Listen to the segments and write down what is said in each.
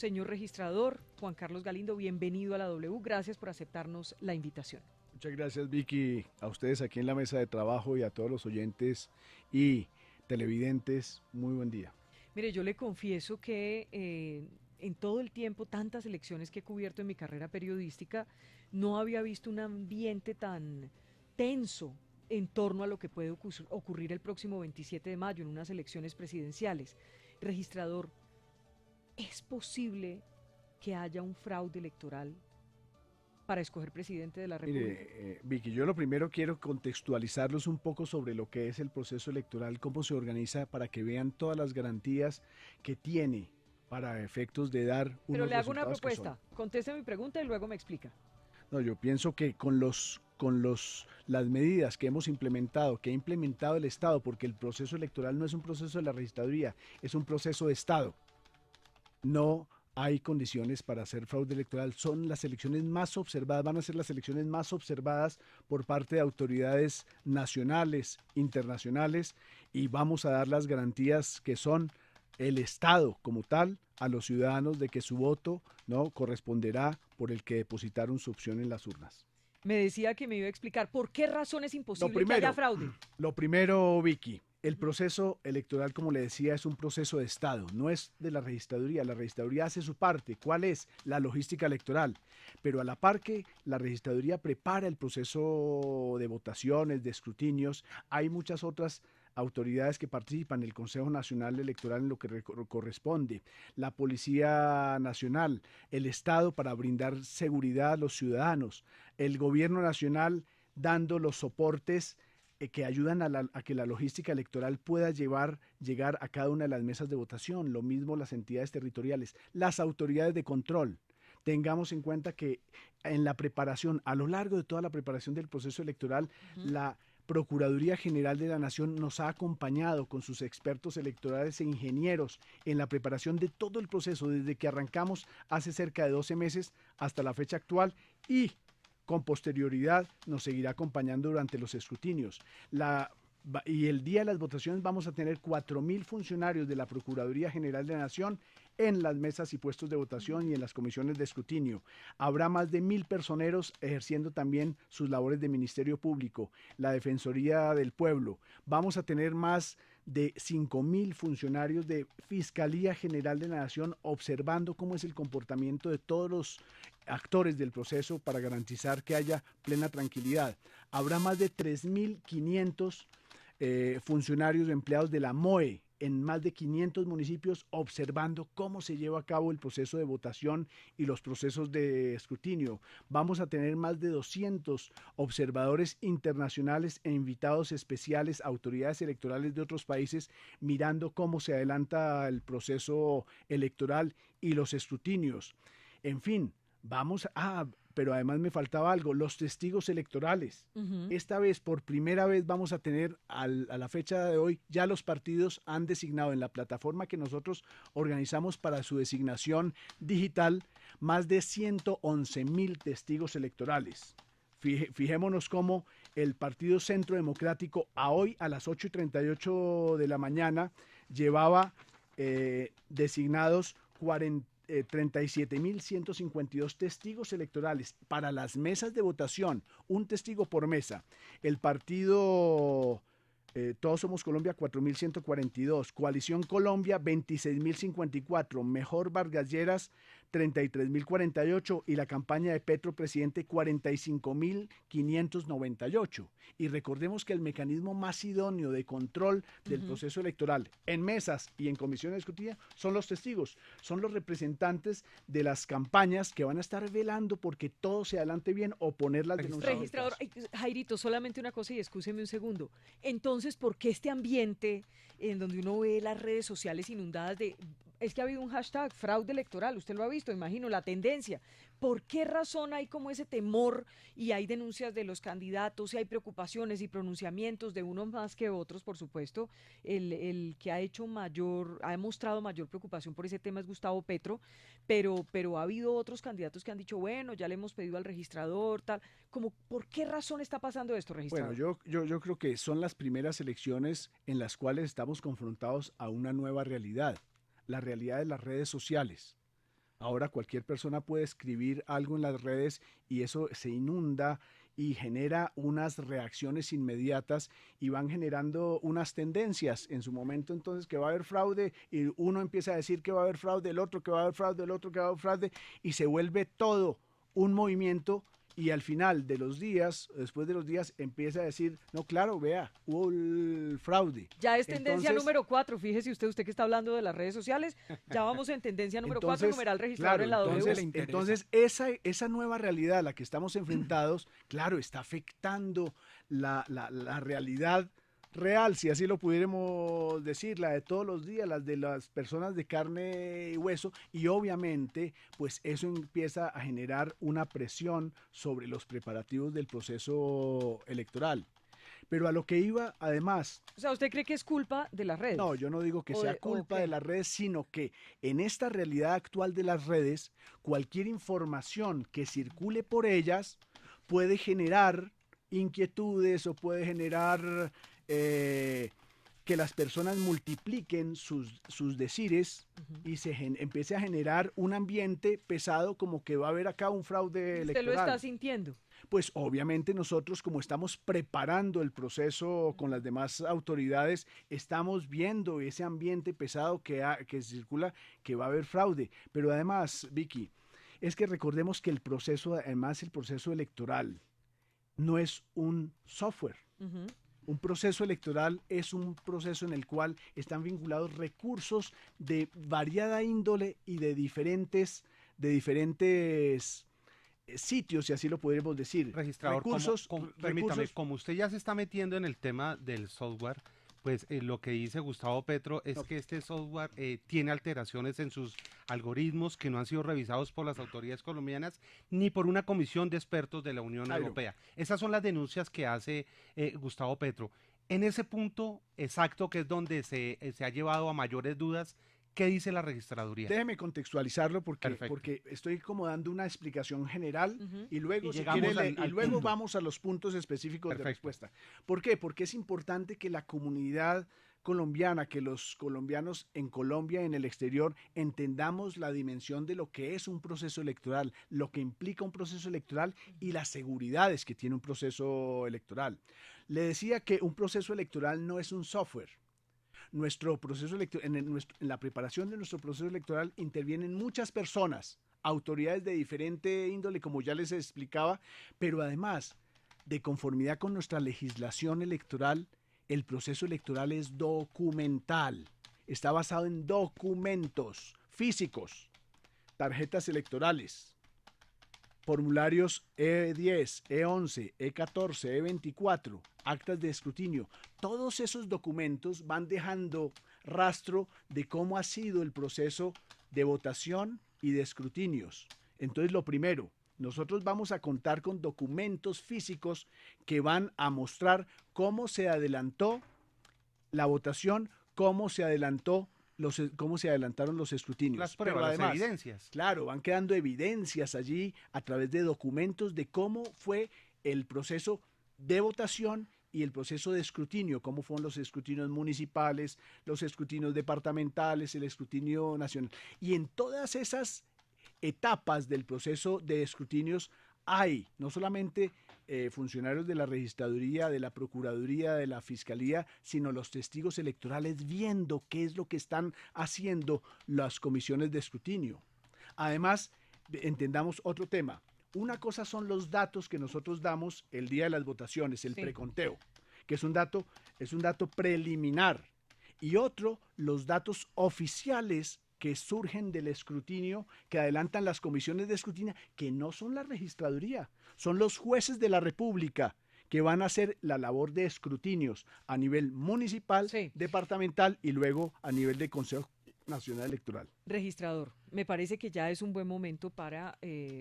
señor registrador Juan Carlos Galindo, bienvenido a la W, gracias por aceptarnos la invitación. Muchas gracias, Vicky, a ustedes aquí en la mesa de trabajo y a todos los oyentes y televidentes, muy buen día. Mire, yo le confieso que en todo el tiempo, tantas elecciones que he cubierto en mi carrera periodística, no había visto un ambiente tan tenso en torno a lo que puede ocurrir el próximo 27 de mayo en unas elecciones presidenciales. Registrador, ¿es posible que haya un fraude electoral para escoger presidente de la República? Mire, Vicky, yo lo primero quiero contextualizarlos un poco sobre lo que es el proceso electoral, cómo se organiza para que vean todas las garantías que tiene para efectos de dar Pero unos le hago una resultados que propuesta, son. conteste mi pregunta y luego me explica. No, yo pienso que las medidas que hemos implementado, que ha implementado el Estado, porque el proceso electoral no es un proceso de la registraduría, es un proceso de Estado. No hay condiciones para hacer fraude electoral. Son las elecciones más observadas, van a ser las elecciones más observadas por parte de autoridades nacionales, internacionales, y vamos a dar las garantías que son el Estado como tal a los ciudadanos de que su voto no corresponderá por el que depositaron su opción en las urnas. Me decía que me iba a explicar por qué razón es Lo imposible que haya primero, fraude. lo primero, Vicky, el proceso electoral, como le decía, es un proceso de Estado, no es de la registraduría. La registraduría hace su parte. ¿Cuál es? La logística electoral. Pero a la par que la registraduría prepara el proceso de votaciones, de escrutinios, hay muchas otras autoridades que participan, el Consejo Nacional Electoral en lo que corresponde, la Policía Nacional, el Estado para brindar seguridad a los ciudadanos, el Gobierno Nacional dando los soportes que ayudan a que la logística electoral pueda llegar a cada una de las mesas de votación, lo mismo las entidades territoriales, las autoridades de control. Tengamos en cuenta que en la preparación, a lo largo de toda la preparación del proceso electoral, la Procuraduría General de la Nación nos ha acompañado con sus expertos electorales e ingenieros en la preparación de todo el proceso, desde que arrancamos hace cerca de 12 meses hasta la fecha actual, y con posterioridad nos seguirá acompañando durante los escrutinios. Y el día de las votaciones vamos a tener 4.000 funcionarios de la Procuraduría General de la Nación en las mesas y puestos de votación y en las comisiones de escrutinio. Habrá más de 1.000 personeros ejerciendo también sus labores de Ministerio Público, la Defensoría del Pueblo. Vamos a tener más de 5.000 funcionarios de Fiscalía General de la Nación observando cómo es el comportamiento de todos los actores del proceso para garantizar que haya plena tranquilidad. Habrá más de 3.500 funcionarios o empleados de la MOE en más de 500 municipios observando cómo se lleva a cabo el proceso de votación y los procesos de escrutinio. Vamos a tener más de 200 observadores internacionales e invitados especiales, autoridades electorales de otros países, mirando cómo se adelanta el proceso electoral y los escrutinios. En fin, pero además me faltaba algo, los testigos electorales. Esta vez, por primera vez, vamos a tener a la fecha de hoy, ya los partidos han designado en la plataforma que nosotros organizamos para su designación digital más de 111.000 testigos electorales. Fijémonos cómo el Partido Centro Democrático a hoy a las 8:38 de la mañana llevaba designados 37.152 testigos electorales para las mesas de votación, un testigo por mesa. El partido Todos Somos Colombia, 4.142, Coalición Colombia, 26.054, Mejor Vargas Lleras, 33.048, y la campaña de Petro Presidente, 45.598. Y recordemos que el mecanismo más idóneo de control del proceso electoral en mesas y en comisiones de escrutinio son los testigos, son los representantes de las campañas que van a estar velando porque todo se adelante bien o poner las denuncias. Registrador, Jairito, solamente una cosa y excúseme un segundo. Entonces, ¿por qué este ambiente en donde uno ve las redes sociales inundadas de... Es que ha habido un hashtag, fraude electoral, usted lo ha visto, imagino, la tendencia. ¿Por qué razón hay como ese temor y hay denuncias de los candidatos y hay preocupaciones y pronunciamientos de unos más que otros, por supuesto? El que ha mostrado mayor preocupación por ese tema es Gustavo Petro, pero ha habido otros candidatos que han dicho, bueno, ya le hemos pedido al registrador, tal. Como, ¿por qué razón está pasando esto, Bueno, registrador? yo creo que son las primeras elecciones en las cuales estamos confrontados a una nueva realidad, la realidad de las redes sociales. Ahora cualquier persona puede escribir algo en las redes y eso se inunda y genera unas reacciones inmediatas y van generando unas tendencias en su momento entonces que va a haber fraude y uno empieza a decir que va a haber fraude, el otro que va a haber fraude, el otro que va a haber fraude y se vuelve todo un movimiento y al final de los días, después de los días, empieza a decir, no, claro, vea, hubo el fraude. Ya es tendencia Entonces, número 4, fíjese usted que está hablando de las redes sociales, ya vamos en tendencia número 4, entonces, numeral registrador claro, en la W. entonces esa nueva realidad a la que estamos enfrentados, claro, está afectando la realidad real, si así lo pudiéramos decir, la de todos los días, las de las personas de carne y hueso, y obviamente, pues eso empieza a generar una presión sobre los preparativos del proceso electoral. Pero a lo que iba, además, O sea, ¿usted cree que es culpa de las redes? no, yo no digo que ¿O sea de- o culpa qué? de las redes, sino que en esta realidad actual de las redes, cualquier información que circule por ellas puede generar inquietudes o puede generar que las personas multipliquen sus decires Ujú. y empiece a generar un ambiente pesado como que va a haber acá un fraude Usted lo está electoral. sintiendo. Pues obviamente nosotros como estamos preparando el proceso con las demás autoridades, estamos viendo ese ambiente pesado que circula, que va a haber fraude. Pero además, Vicky, es que recordemos que el proceso, además el proceso electoral, no es un software. Ujú. Un proceso electoral es un proceso en el cual están vinculados recursos de variada índole y de diferentes sitios, si así lo podríamos decir. Registrador, permítame, como usted ya se está metiendo en el tema del software, pues lo que dice Gustavo Petro es No, que este software tiene alteraciones en sus algoritmos que no han sido revisados por las autoridades colombianas ni por una comisión de expertos de la Unión Jairo, Europea. Esas son las denuncias que hace Gustavo Petro. En ese punto exacto, que es donde se ha llevado a mayores dudas, ¿qué dice la registraduría? déjeme contextualizarlo Perfecto. porque estoy como dando una explicación general Ujú. y luego, Y si llegamos quiere, al y luego punto. vamos a los puntos específicos de Perfecto. respuesta. ¿Por qué? Porque es importante que la comunidad colombiana, que los colombianos en Colombia y en el exterior entendamos la dimensión de lo que es un proceso electoral, lo que implica un proceso electoral y las seguridades que tiene un proceso electoral. Le decía que un proceso electoral no es un software. Nuestro proceso electoral, en la preparación de nuestro proceso electoral intervienen muchas personas, autoridades de diferente índole, como ya les explicaba, pero además, de conformidad con nuestra legislación electoral, el proceso electoral es documental, está basado en documentos físicos, tarjetas electorales, formularios E10, E11, E14, E24, actas de escrutinio. Todos esos documentos van dejando rastro de cómo ha sido el proceso de votación y de escrutinios. Entonces, lo primero, nosotros vamos a contar con documentos físicos que van a mostrar cómo se adelantó la votación, cómo se adelantaron los escrutinios. Las Pero pruebas, las además, evidencias. claro, van quedando evidencias allí a través de documentos de cómo fue el proceso de votación y el proceso de escrutinio, cómo fueron los escrutinios municipales, los escrutinios departamentales, el escrutinio nacional. Y en todas esas etapas del proceso de escrutinios hay no solamente funcionarios de la registraduría, de la procuraduría, de la fiscalía, sino los testigos electorales viendo qué es lo que están haciendo las comisiones de escrutinio. Además, entendamos otro tema. Una cosa son los datos que nosotros damos el día de las votaciones, el Sí. preconteo, que es un dato preliminar. Y otro, los datos oficiales que surgen del escrutinio, que adelantan las comisiones de escrutinio, que no son la registraduría, son los jueces de la República que van a hacer la labor de escrutinios a nivel municipal, Sí. departamental y luego a nivel de Consejo Nacional Electoral. Registrador, me parece que ya es un buen momento para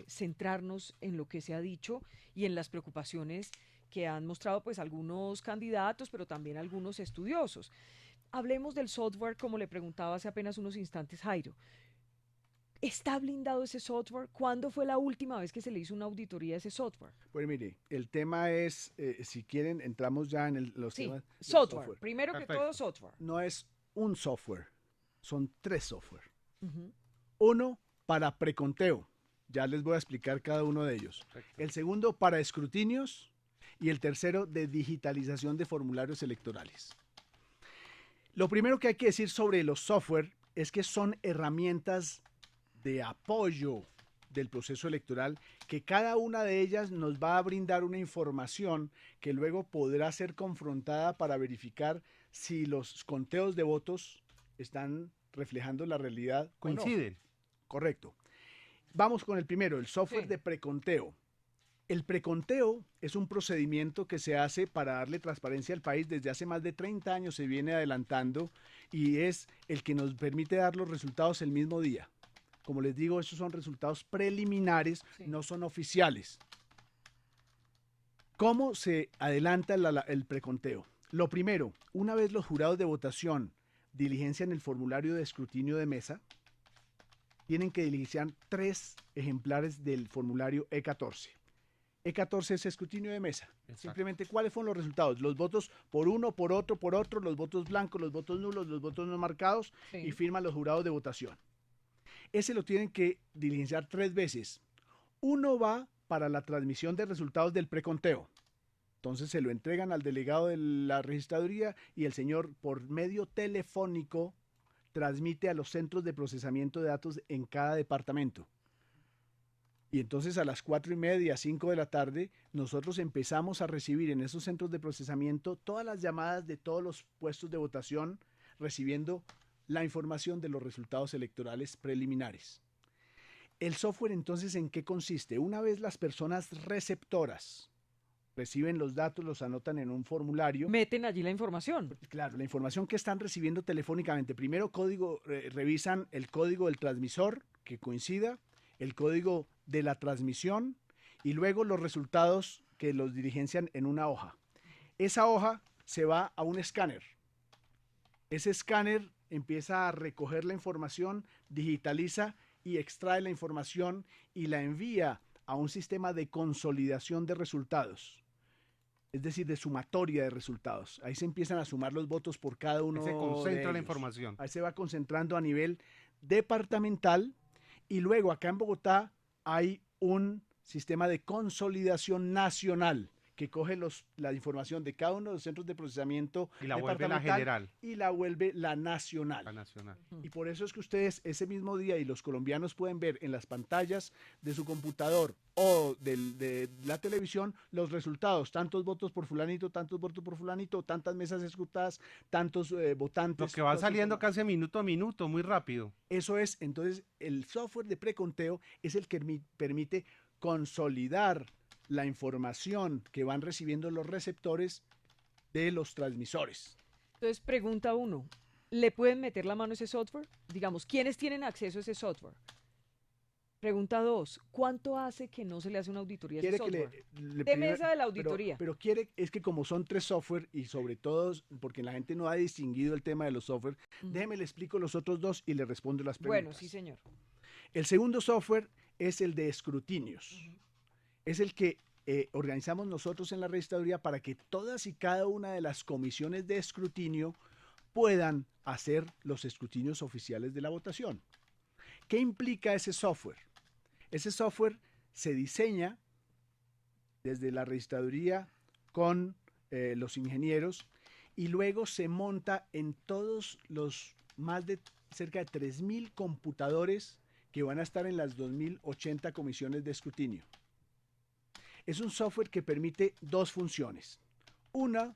centrarnos en lo que se ha dicho y en las preocupaciones que han mostrado pues algunos candidatos, pero también algunos estudiosos. Hablemos del software, como le preguntaba hace apenas unos instantes Jairo. ¿Está blindado ese software? ¿Cuándo fue la última vez que se le hizo una auditoría a ese software? Pues mire, el tema es, si quieren, entramos ya en los Sí, temas del software. Primero que Perfecto. todo, software. No es un software, son tres software. Ujú. Uno para preconteo. Ya les voy a explicar cada uno de ellos. Perfecto. El segundo para escrutinios y el tercero de digitalización de formularios electorales. Lo primero que hay que decir sobre los software es que son herramientas de apoyo del proceso electoral, que cada una de ellas nos va a brindar una información que luego podrá ser confrontada para verificar si los conteos de votos están reflejando la realidad o no. Coinciden. Correcto. Vamos con el primero, el software Sí. de preconteo. El preconteo es un procedimiento que se hace para darle transparencia al país. Desde hace más de 30 años se viene adelantando y es el que nos permite dar los resultados el mismo día. Como les digo, esos son resultados preliminares, Sí. no son oficiales. ¿Cómo se adelanta el preconteo? Lo primero, una vez los jurados de votación diligencian el formulario de escrutinio de mesa, tienen que diligenciar 3 ejemplares del formulario E14. E14 es escrutinio de mesa. Exacto. Simplemente, ¿cuáles fueron los resultados? Los votos por uno, por otro, los votos blancos, los votos nulos, los votos no marcados Sí. y firman los jurados de votación. Ese lo tienen que diligenciar 3 veces. Uno va para la transmisión de resultados del preconteo. Entonces se lo entregan al delegado de la registraduría y el señor por medio telefónico transmite a los centros de procesamiento de datos en cada departamento. Y entonces a las 4:30, 5 de la tarde, nosotros empezamos a recibir en esos centros de procesamiento todas las llamadas de todos los puestos de votación, recibiendo la información de los resultados electorales preliminares. El software entonces, ¿en qué consiste? Una vez las personas receptoras reciben los datos, los anotan en un formulario. Meten allí la información. Claro, la información que están recibiendo telefónicamente. Primero revisan el código del transmisor que coincida, el código de la transmisión y luego los resultados que los diligencian en una hoja. Esa hoja se va a un escáner. Ese escáner empieza a recoger la información, digitaliza y extrae la información y la envía a un sistema de consolidación de resultados. Es decir, de sumatoria de resultados. Ahí se empiezan a sumar los votos por cada uno Se de concentra la ellos. información. Ahí se va concentrando a nivel departamental y luego acá en Bogotá hay un sistema de consolidación nacional que coge la información de cada uno de los centros de procesamiento Y la vuelve la departamental general, y la vuelve la nacional. la nacional. Y por eso es que ustedes ese mismo día y los colombianos pueden ver en las pantallas de su computador o de la televisión los resultados, tantos votos por fulanito, tantos votos por fulanito, tantas mesas escrutadas, tantos votantes. Lo que va toda esa saliendo información. casi minuto a minuto, muy rápido. Eso es, entonces el software de preconteo es el que permite consolidar la información que van recibiendo los receptores de los transmisores. Entonces pregunta uno, ¿le pueden meter la mano a ese software? Digamos, ¿quiénes tienen acceso a ese software? Pregunta 2, ¿cuánto hace que no se le hace una auditoría a ese Quiere que software? le Deme esa de la pero- auditoría. Pero, quiere, es que como son 3 software y sobre todo porque la gente no ha distinguido el tema de los software, Ujú. déjeme le explico los otros 2 y le respondo las preguntas. Bueno, sí, señor. El segundo software es el de escrutinios. Es el que organizamos nosotros en la registraduría para que todas y cada una de las comisiones de escrutinio puedan hacer los escrutinios oficiales de la votación. ¿Qué implica ese software? Ese software se diseña desde la registraduría con los ingenieros y luego se monta en todos los más de cerca de 3.000 computadores que van a estar en las 2.080 comisiones de escrutinio. Es un software que permite 2 funciones. Una,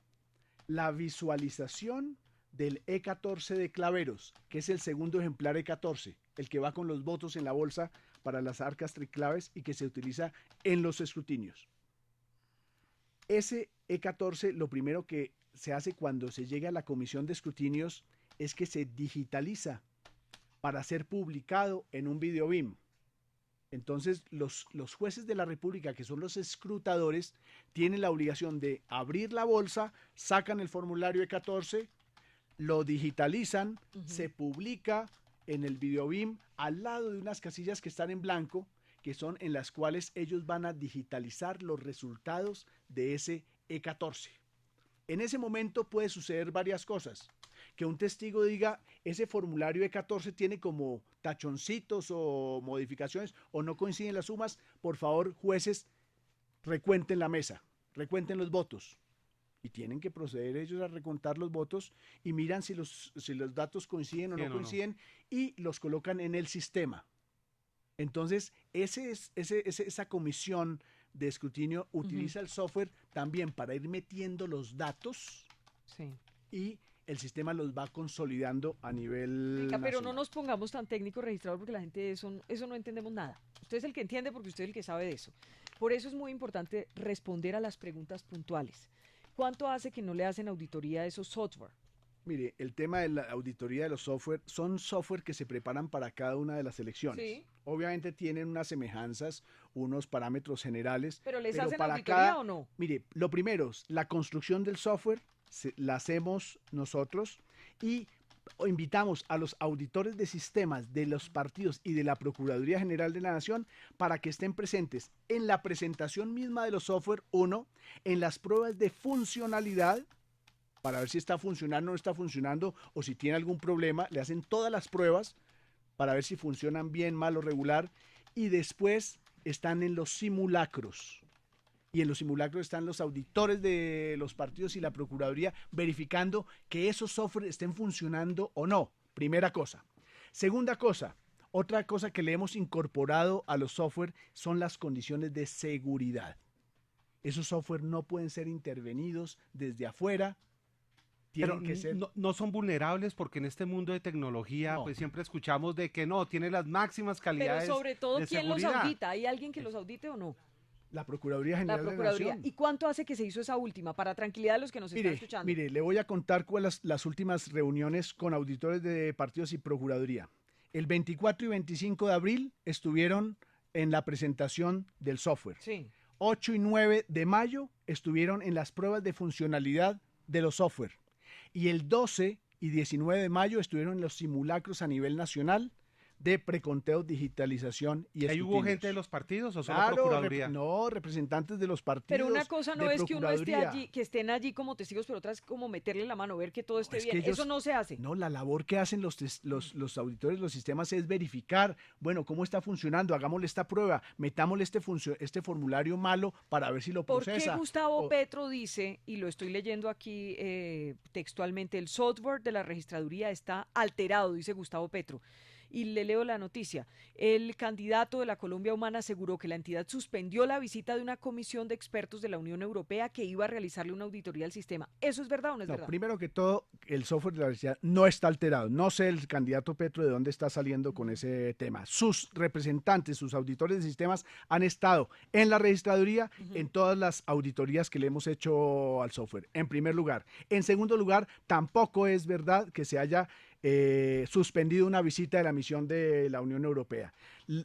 la visualización del E14 de Claveros, que es el segundo ejemplar E14, el que va con los votos en la bolsa para las arcas triclaves y que se utiliza en los escrutinios. Ese E14, lo primero que se hace cuando se llega a la comisión de escrutinios es que se digitaliza para ser publicado en un video BIM. Entonces, los jueces de la República, que son los escrutadores, tienen la obligación de abrir la bolsa, sacan el formulario E14, lo digitalizan, se publica en el video BIM al lado de unas casillas que están en blanco, que son en las cuales ellos van a digitalizar los resultados de ese E14. En ese momento puede suceder varias cosas. Que un testigo diga, ese formulario E14 tiene como tachoncitos o modificaciones o no coinciden las sumas, por favor, jueces, recuenten la mesa, recuenten los votos. Y tienen que proceder ellos a recontar los votos y miran si los datos coinciden o no coinciden y los colocan en el sistema. Entonces, esa comisión de escrutinio utiliza el software también para ir metiendo los datos y el sistema los va consolidando a nivel nacional. Pero no nos pongamos tan técnicos, registrador, porque la gente de eso no entendemos nada. Usted es el que entiende porque usted es el que sabe de eso. Por eso es muy importante responder a las preguntas puntuales. ¿Cuánto hace que no le hacen auditoría a esos software? Mire, el tema de la auditoría de los software, son software que se preparan para cada una de las elecciones. Sí. Obviamente tienen unas semejanzas, unos parámetros generales. ¿Pero les hacen auditoría o no? Mire, lo primero, la construcción del software la hacemos nosotros y invitamos a los auditores de sistemas de los partidos y de la Procuraduría General de la Nación para que estén presentes en la presentación misma de los software, en las pruebas de funcionalidad, para ver si está funcionando o no está funcionando, o si tiene algún problema, le hacen todas las pruebas para ver si funcionan bien, mal o regular, y después están en los simulacros. Y en los simulacros están los auditores de los partidos y la Procuraduría verificando que esos software estén funcionando o no. Primera cosa. Segunda cosa, otra cosa que le hemos incorporado a los software son las condiciones de seguridad. Esos software no pueden ser intervenidos desde afuera. Pero no son vulnerables porque en este mundo de tecnología pues siempre escuchamos de que no, tiene las máximas calidades. Pero sobre todo, de ¿quién seguridad? los audita? ¿Hay alguien que los audite o no? La Procuraduría General de la Nación. ¿Y cuánto hace que se hizo esa última? Para tranquilidad de los que nos están escuchando. Mire, le voy a contar cuáles las últimas reuniones con auditores de partidos y Procuraduría. El 24 y 25 de abril estuvieron en la presentación del software. Sí. 8 y 9 de mayo estuvieron en las pruebas de funcionalidad de los software. Y el 12 y 19 de mayo estuvieron en los simulacros a nivel nacional de preconteo, digitalización y ¿Ahí hubo gente de los partidos o solo claro, Procuraduría? No, representantes de los partidos. Pero una cosa no es que uno esté allí, que estén allí como testigos, pero otra es como meterle la mano, ver que todo esté bien. Eso no se hace. No, la labor que hacen los auditores, los sistemas es verificar, bueno, cómo está funcionando, hagámosle esta prueba, metámosle este formulario malo para ver si lo procesa. ¿Por qué Gustavo Petro dice, y lo estoy leyendo aquí textualmente, el software de la registraduría está alterado, dice Gustavo Petro? Y le leo la noticia. El candidato de la Colombia Humana aseguró que la entidad suspendió la visita de una comisión de expertos de la Unión Europea que iba a realizarle una auditoría al sistema. ¿Eso es verdad o no es verdad? Primero que todo, el software de la universidad no está alterado. No sé el candidato Petro de dónde está saliendo con ese tema. Sus representantes, sus auditores de sistemas han estado en la registraduría en todas las auditorías que le hemos hecho al software, en primer lugar. En segundo lugar, tampoco es verdad que se haya suspendido una visita de la misión de la Unión Europea.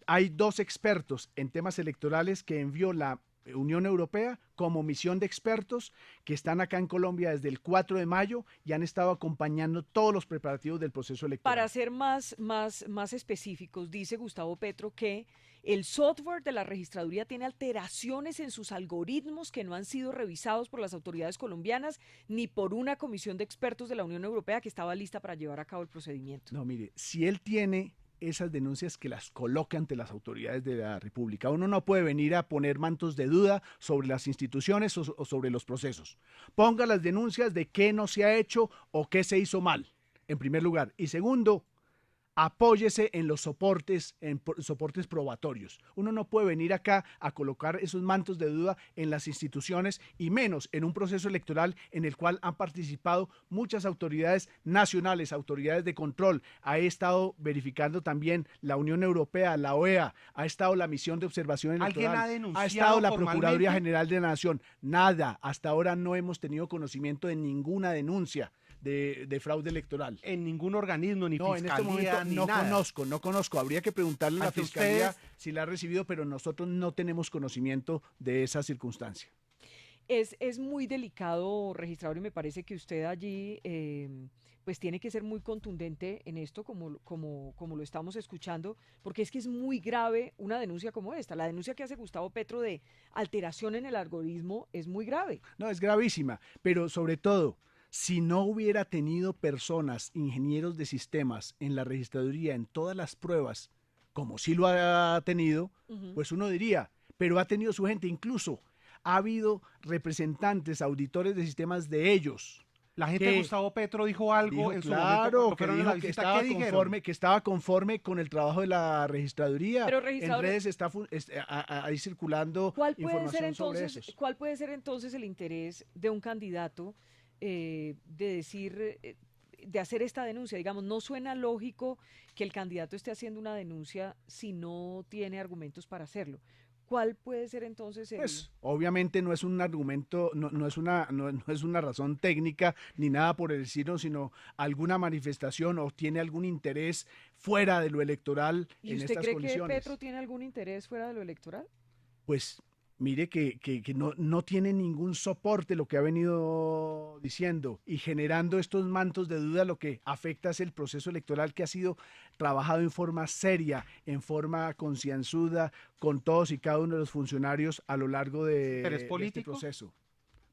Hay 2 expertos en temas electorales que envió la Unión Europea como misión de expertos que están acá en Colombia desde el 4 de mayo y han estado acompañando todos los preparativos del proceso electoral. Para ser más específicos, dice Gustavo Petro que el software de la registraduría tiene alteraciones en sus algoritmos que no han sido revisados por las autoridades colombianas ni por una comisión de expertos de la Unión Europea que estaba lista para llevar a cabo el procedimiento. No, mire, si él tiene esas denuncias, que las coloque ante las autoridades de la República. Uno no puede venir a poner mantos de duda sobre las instituciones o sobre los procesos. Ponga las denuncias de qué no se ha hecho o qué se hizo mal, en primer lugar. Y segundo, apóyese en los soportes probatorios. Uno no puede venir acá a colocar esos mantos de duda en las instituciones y menos en un proceso electoral en el cual han participado muchas autoridades nacionales, autoridades de control. Ha estado verificando también la Unión Europea, la OEA, ha estado la misión de observación electoral, ha estado la Procuraduría General de la Nación. Nada, hasta ahora no hemos tenido conocimiento de ninguna denuncia de fraude electoral. En ningún organismo, ni fiscalía, en este momento ni no nada. conozco. Habría que preguntarle a la fiscalía si la ha recibido, pero nosotros no tenemos conocimiento de esa circunstancia. Es muy delicado, registrador, y me parece que usted allí pues tiene que ser muy contundente en esto, como lo estamos escuchando, porque es que es muy grave una denuncia como esta. La denuncia que hace Gustavo Petro de alteración en el algoritmo es muy grave. No, es gravísima, pero sobre todo, si no hubiera tenido personas, ingenieros de sistemas en la registraduría, en todas las pruebas, como sí lo ha tenido, Ujú. pues uno diría, pero ha tenido su gente, incluso ha habido representantes, auditores de sistemas de ellos, La gente de que Gustavo Petro dijo algo dijo, en su momento claro, cuando que fueron a la dijo visita. ¿Qué dijeron? que estaba conforme con el trabajo de la registraduría. Pero En registrador, redes está ahí circulando información sobre esos. ¿cuál puede ser entonces el interés de un candidato de decir, de hacer esta denuncia? Digamos, no suena lógico que el candidato esté haciendo una denuncia si no tiene argumentos para hacerlo. ¿Cuál puede ser entonces el... Pues obviamente no es un argumento, no es una razón técnica ni nada por el estilo, sino alguna manifestación o tiene algún interés fuera de lo electoral ¿Y en usted estas cree que condiciones. Petro tiene algún interés fuera de lo electoral? Pues mire que no tiene ningún soporte lo que ha venido diciendo y generando estos mantos de duda. Lo que afecta es el proceso electoral, que ha sido trabajado en forma seria, en forma concienzuda, con todos y cada uno de los funcionarios a lo largo ¿Pero es de este político? proceso.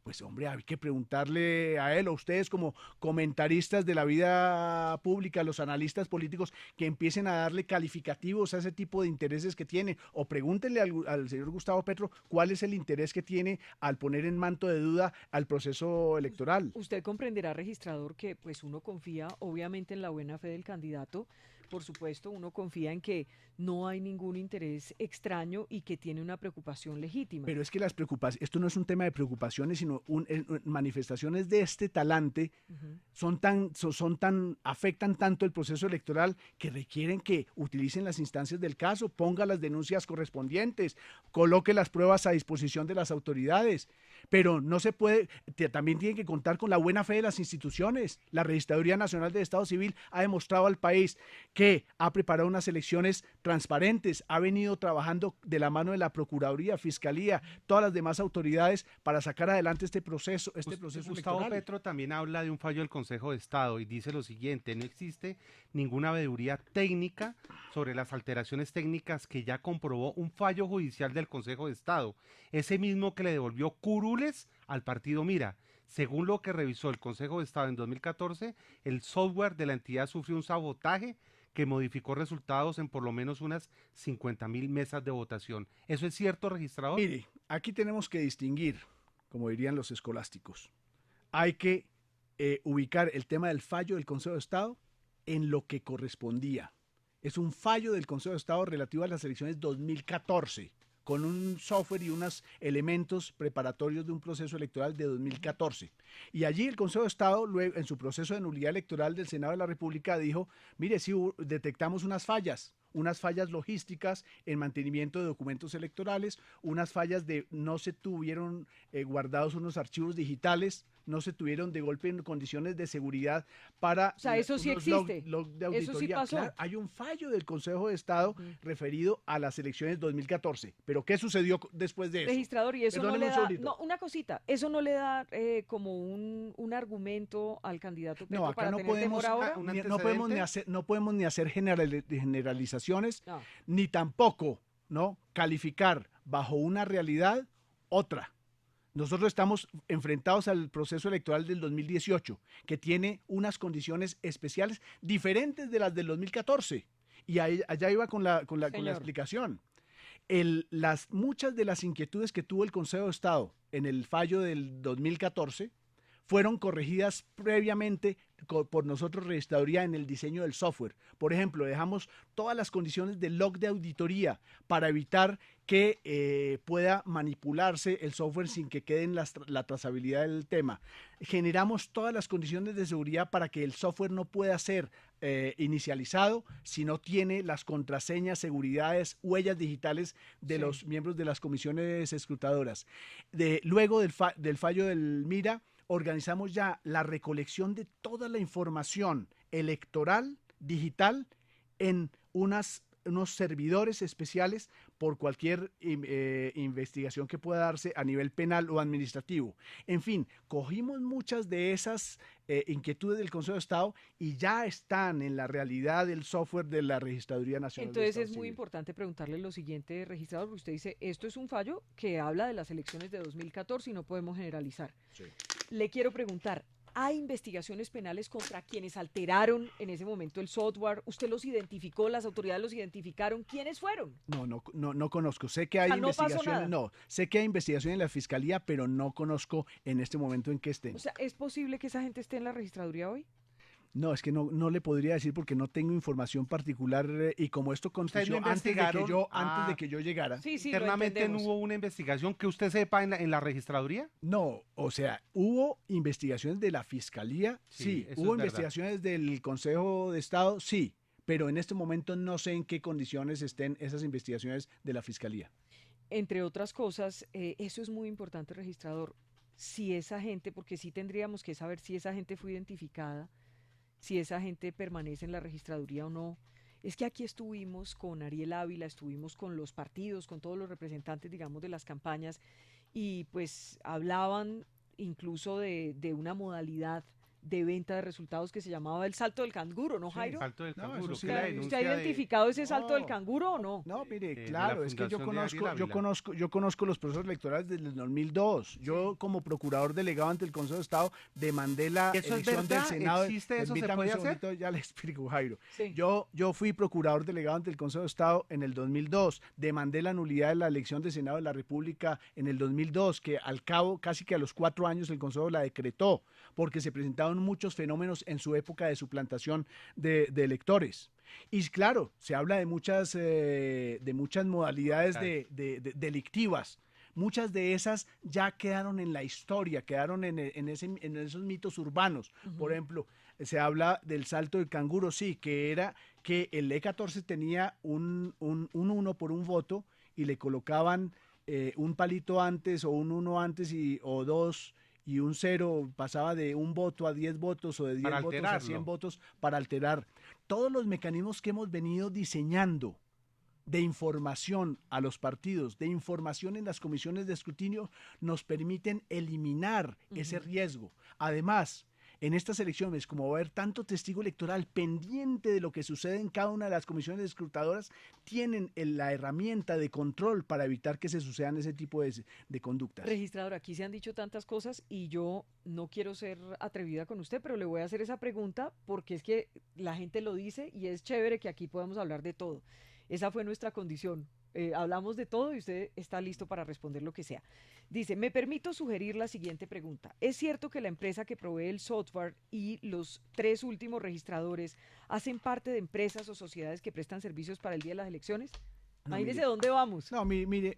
Pues hombre, hay que preguntarle a él o ustedes como comentaristas de la vida pública, los analistas políticos, que empiecen a darle calificativos a ese tipo de intereses que tiene, o pregúntenle al señor Gustavo Petro cuál es el interés que tiene al poner en manto de duda al proceso electoral. Usted comprenderá, registrador, que pues uno confía obviamente en la buena fe del candidato, por supuesto, uno confía en que no hay ningún interés extraño y que tiene una preocupación legítima. Pero es que las preocupaciones, esto no es un tema de preocupaciones, sino manifestaciones de este talante Ujú. afectan tanto el proceso electoral que requieren que utilicen las instancias del caso, ponga las denuncias correspondientes, coloque las pruebas a disposición de las autoridades. Pero no se puede, también tienen que contar con la buena fe de las instituciones. La Registraduría Nacional de Estado Civil ha demostrado al país que ha preparado unas elecciones transparentes, ha venido trabajando de la mano de la Procuraduría, Fiscalía, todas las demás autoridades para sacar adelante este proceso Gustavo electoral. Petro también habla de un fallo del Consejo de Estado y dice lo siguiente: no existe ninguna veeduría técnica sobre las alteraciones técnicas que ya comprobó un fallo judicial del Consejo de Estado, ese mismo que le devolvió curules al partido Mira. Según lo que revisó el Consejo de Estado en 2014, el software de la entidad sufrió un sabotaje que modificó resultados en por lo menos unas 50.000 mesas de votación. ¿Eso es cierto, registrador? Mire, aquí tenemos que distinguir, como dirían los escolásticos, hay que ubicar el tema del fallo del Consejo de Estado en lo que correspondía. Es un fallo del Consejo de Estado relativo a las elecciones 2014, con un software y unos elementos preparatorios de un proceso electoral de 2014. Y allí el Consejo de Estado, luego, en su proceso de nulidad electoral del Senado de la República, dijo, mire, sí detectamos unas fallas logísticas en mantenimiento de documentos electorales, unas fallas de no se tuvieron guardados unos archivos digitales, no se tuvieron de golpe en condiciones de seguridad para O sea, eso sí unos existe. log de Eso sí auditoría. pasó. Claro, hay un fallo del Consejo de Estado Ujú. referido a las elecciones 2014. ¿Pero qué sucedió después de eso? Registrador, y eso no Perdóneme le un da, segundito. no, una cosita, eso no le da como un argumento al candidato No, Petro acá para no tener temor podemos, ahora. ¿Un no podemos ni antecedente? hacer, generalizaciones, No. ni tampoco, ¿no?, calificar bajo una realidad otra. Nosotros estamos enfrentados al proceso electoral del 2018, que tiene unas condiciones especiales diferentes de las del 2014. Y allá iba con la Señor. explicación. Muchas de las inquietudes que tuvo el Consejo de Estado en el fallo del 2014 fueron corregidas previamente por nosotros, registraduría, en el diseño del software. Por ejemplo, dejamos todas las condiciones de log de auditoría para evitar que pueda manipularse el software sin que quede en la trazabilidad del tema. Generamos todas las condiciones de seguridad para que el software no pueda ser inicializado si no tiene las contraseñas, seguridades, huellas digitales de Sí. los miembros de las comisiones escrutadoras. Luego del fallo del MIRA, organizamos ya la recolección de toda la información electoral digital en unas unos servidores especiales por cualquier investigación que pueda darse a nivel penal o administrativo. En fin, cogimos muchas de esas inquietudes del Consejo de Estado y ya están en la realidad del software de la Registraduría Nacional del Entonces Estado es muy Civil. importante preguntarle lo siguiente, registrador, porque usted dice, esto es un fallo que habla de las elecciones de 2014 y no podemos generalizar. Sí. Le quiero preguntar, ¿hay investigaciones penales contra quienes alteraron en ese momento el software? ¿Usted los identificó, las autoridades los identificaron? ¿Quiénes fueron? No conozco. Sé que hay No pasó investigaciones, nada. sé que hay investigación en la Fiscalía, pero no conozco en este momento en qué estén. O sea, ¿es posible que esa gente esté en la registraduría hoy? No, es que no le podría decir porque no tengo información particular y como esto ¿Ustedes no aconteció antes investigaron? de que yo llegara. Sí, sí, lo Internamente no entendemos. hubo una investigación que usted sepa en la registraduría. No, o sea, hubo investigaciones de la Fiscalía, Sí, sí, eso hubo es verdad. investigaciones del Consejo de Estado, sí, pero en este momento no sé en qué condiciones estén esas investigaciones de la Fiscalía. Entre otras cosas, eso es muy importante, registrador. Si esa gente, porque sí tendríamos que saber si esa gente fue identificada, si esa gente permanece en la registraduría o no. Es que aquí estuvimos con Ariel Ávila, estuvimos con los partidos, con todos los representantes, digamos, de las campañas, y pues hablaban incluso de una modalidad de venta de resultados que se llamaba el salto del canguro, ¿no, Sí. Jairo? Salto del No, canguro, eso sí, que la ¿Usted denuncia ha identificado ese salto del No. canguro o no? No, mire, de claro, la es que yo Fundación de Ariel conozco, Ávila. yo conozco los procesos electorales desde el 2002. Yo, como procurador delegado ante el Consejo de Estado, demandé la ¿Eso es elección del verdad? Senado. ¿Existe eso? ¿Se Permítame puede un hacer? segundito, ya le explico, Jairo. Sí. Yo fui procurador delegado ante el Consejo de Estado en el 2002. Demandé la nulidad de la elección del Senado de la República en el 2002, que al cabo, casi que a los 4 años, el Consejo la decretó, porque se presentaron muchos fenómenos en su época de suplantación de electores. Y claro, se habla de muchas modalidades delictivas. Muchas de esas ya quedaron en la historia, quedaron en esos mitos urbanos. Por ejemplo, se habla del salto del canguro, sí, que era que el E14 tenía un 1 por un voto y le colocaban un palito antes o un 1 antes o 2 y un 0, pasaba de un voto a 10 votos o de 10 Para votos a alterarlo. 100 votos para alterar. Todos los mecanismos que hemos venido diseñando de información a los partidos, de información en las comisiones de escrutinio, nos permiten eliminar ese riesgo. Además, en estas elecciones, como va a haber tanto testigo electoral pendiente de lo que sucede en cada una de las comisiones escrutadoras, tienen la herramienta de control para evitar que se sucedan ese tipo de conductas. Registrador, aquí se han dicho tantas cosas y yo no quiero ser atrevida con usted, pero le voy a hacer esa pregunta porque es que la gente lo dice y es chévere que aquí podamos hablar de todo. Esa fue nuestra condición. Hablamos de todo y usted está listo para responder lo que sea. Dice, me permito sugerir la siguiente pregunta. ¿Es cierto que la empresa que provee el software y los 3 últimos registradores hacen parte de empresas o sociedades que prestan servicios para el día de las elecciones? No, Imagínese mire. dónde vamos.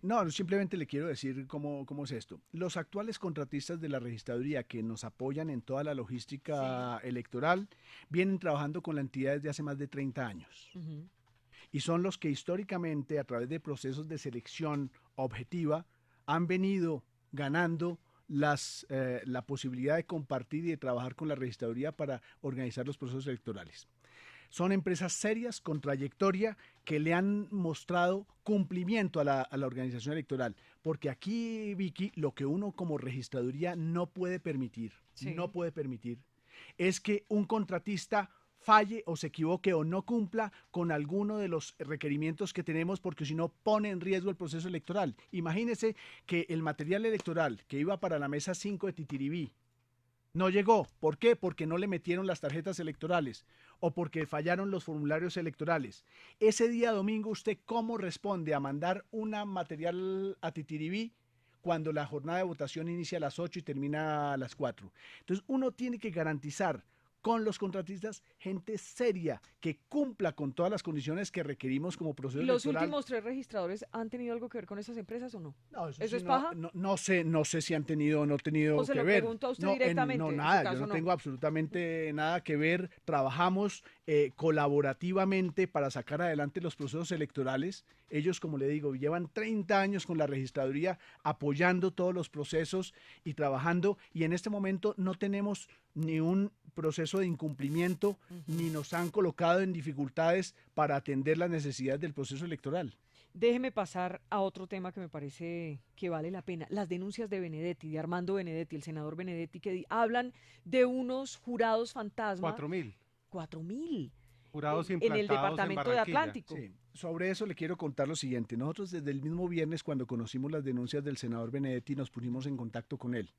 No, simplemente le quiero decir cómo es esto. Los actuales contratistas de la registraduría que nos apoyan en toda la logística electoral vienen trabajando con la entidad desde hace más de 30 años. Ujú. Y son los que históricamente, a través de procesos de selección objetiva, han venido ganando la posibilidad de compartir y de trabajar con la registraduría para organizar los procesos electorales. Son empresas serias, con trayectoria, que le han mostrado cumplimiento a la organización electoral. Porque aquí, Vicky, lo que uno como registraduría no puede permitir, Sí. es que un contratista falle o se equivoque o no cumpla con alguno de los requerimientos que tenemos, porque si no pone en riesgo el proceso electoral. Imagínese que el material electoral que iba para la mesa 5 de Titiribí no llegó. ¿Por qué? Porque no le metieron las tarjetas electorales o porque fallaron los formularios electorales. Ese día domingo, ¿usted cómo responde a mandar una material a Titiribí cuando la jornada de votación inicia a las 8 y termina a las 4? Entonces, uno tiene que garantizar con los contratistas gente seria que cumpla con todas las condiciones que requerimos como proceso ¿Los electoral. últimos 3 registradores han tenido algo que ver con esas empresas o no? No, ¿Eso sí es paja? no sé si han tenido o no tenido ¿O se que lo ver. pregunto a usted No, directamente? no, En su nada, caso, yo no no. tengo absolutamente nada que ver. Trabajamos colaborativamente para sacar adelante los procesos electorales. Ellos, como le digo, llevan 30 años con la registraduría apoyando todos los procesos y trabajando, y en este momento no tenemos ni un proceso de incumplimiento, ni nos han colocado en dificultades para atender las necesidades del proceso electoral. Déjeme pasar a otro tema que me parece que vale la pena. Las denuncias de Benedetti, de Armando Benedetti, el senador Benedetti, que hablan de unos jurados fantasma. 4.000. 4.000. Jurados en el implantados en departamento de Barranquilla. Atlántico. Sí, sobre eso le quiero contar lo siguiente. Nosotros desde el mismo viernes, cuando conocimos las denuncias del senador Benedetti, nos pusimos en contacto con él.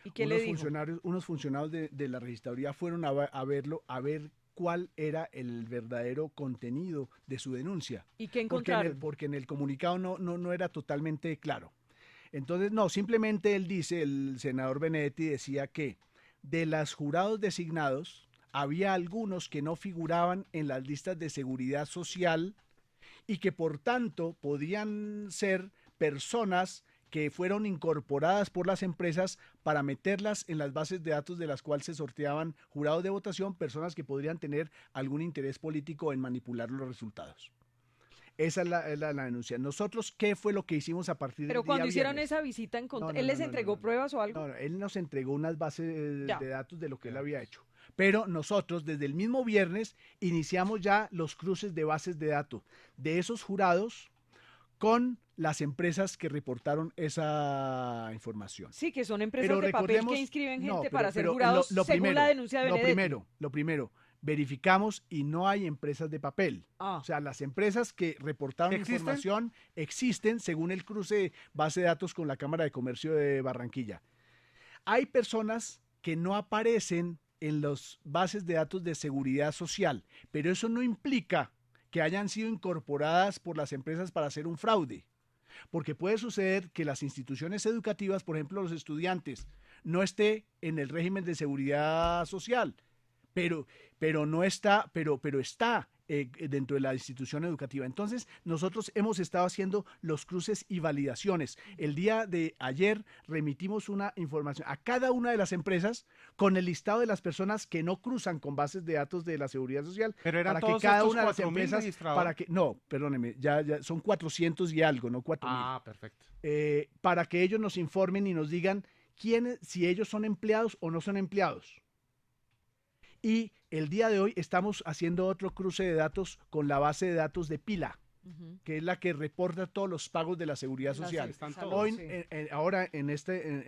¿Y qué le dijo? Unos funcionarios de la registraduría fueron a verlo, a ver cuál era el verdadero contenido de su denuncia. ¿Y qué Porque encontraron? porque en el comunicado no era totalmente claro. Entonces, no, simplemente él dice, el senador Benedetti decía que de los jurados designados, había algunos que no figuraban en las listas de seguridad social y que por tanto podían ser personas que fueron incorporadas por las empresas para meterlas en las bases de datos de las cuales se sorteaban jurados de votación, personas que podrían tener algún interés político en manipular los resultados. Esa es la denuncia. Nosotros, ¿qué fue lo que hicimos a partir del Pero día cuando hicieron viernes? esa visita, No, ¿él les entregó pruebas o algo? No, él nos entregó unas bases Ya. de datos de lo que él había hecho. Pero nosotros, desde el mismo viernes, iniciamos ya los cruces de bases de datos de esos jurados con las empresas que reportaron esa información. Sí, que son empresas Pero de papel recordemos, que inscriben gente no, para ser pero jurados lo según primero, la denuncia de Benedetti. Lo primero, verificamos y no hay empresas de papel. Ah. O sea, las empresas que reportaron ¿Existen? información existen según el cruce de base de datos con la Cámara de Comercio de Barranquilla. Hay personas que no aparecen en las bases de datos de seguridad social, pero eso no implica que hayan sido incorporadas por las empresas para hacer un fraude. Porque puede suceder que las instituciones educativas, por ejemplo, los estudiantes, no esté en el régimen de seguridad social, pero está dentro de la institución educativa. Entonces, nosotros hemos estado haciendo los cruces y validaciones. El día de ayer remitimos una información a cada una de las empresas con el listado de las personas que no cruzan con bases de datos de la seguridad social. Pero eran para todos que cada estos una de las 4.000 empresas, registrados. no, perdóneme, ya son 400 y algo, no 4.000. Ah, perfecto. Para que ellos nos informen y nos digan si ellos son empleados o no son empleados. Y el día de hoy estamos haciendo otro cruce de datos con la base de datos de Pila, que es la que reporta todos los pagos de la seguridad social. están Salud, todos. Hoy, sí. ahora,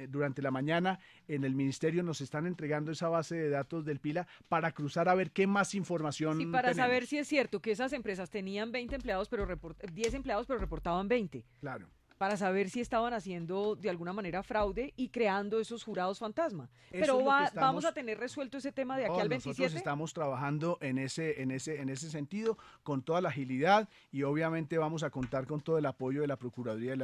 durante la mañana, en el ministerio nos están entregando esa base de datos del Pila para cruzar a ver qué más información Sí, para tenemos. saber si es cierto que esas empresas tenían 20 empleados, pero 10 empleados, pero reportaban 20. Claro. Para saber si estaban haciendo de alguna manera fraude y creando esos jurados fantasma. Eso Pero es lo que vamos estamos- a tener resuelto ese tema de aquí No, al nosotros 27. estamos trabajando en ese sentido con toda la agilidad y obviamente vamos a contar con todo el apoyo de la Procuraduría y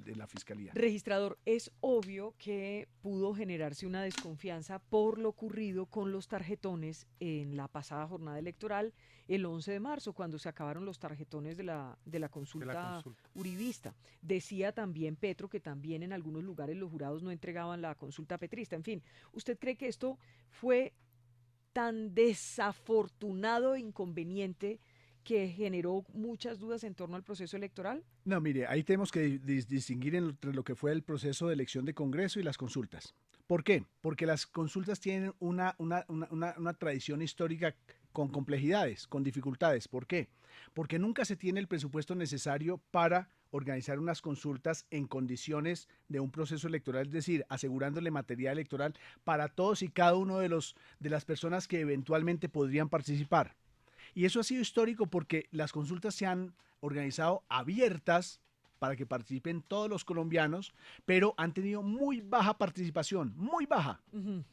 de la Fiscalía. Registrador, es obvio que pudo generarse una desconfianza por lo ocurrido con los tarjetones en la pasada jornada electoral, el 11 de marzo, cuando se acabaron los tarjetones de la consulta uribista. Decía también Petro que también en algunos lugares los jurados no entregaban la consulta petrista. En fin, ¿usted cree que esto fue tan desafortunado e inconveniente que generó muchas dudas en torno al proceso electoral? No, mire, ahí tenemos que distinguir entre lo que fue el proceso de elección de Congreso y las consultas. ¿Por qué? Porque las consultas tienen una tradición histórica con complejidades, con dificultades. ¿Por qué? Porque nunca se tiene el presupuesto necesario para organizar unas consultas en condiciones de un proceso electoral, es decir, asegurándole material electoral para todos y cada uno de las personas que eventualmente podrían participar. Y eso ha sido histórico porque las consultas se han organizado abiertas para que participen todos los colombianos, pero han tenido muy baja participación, muy baja.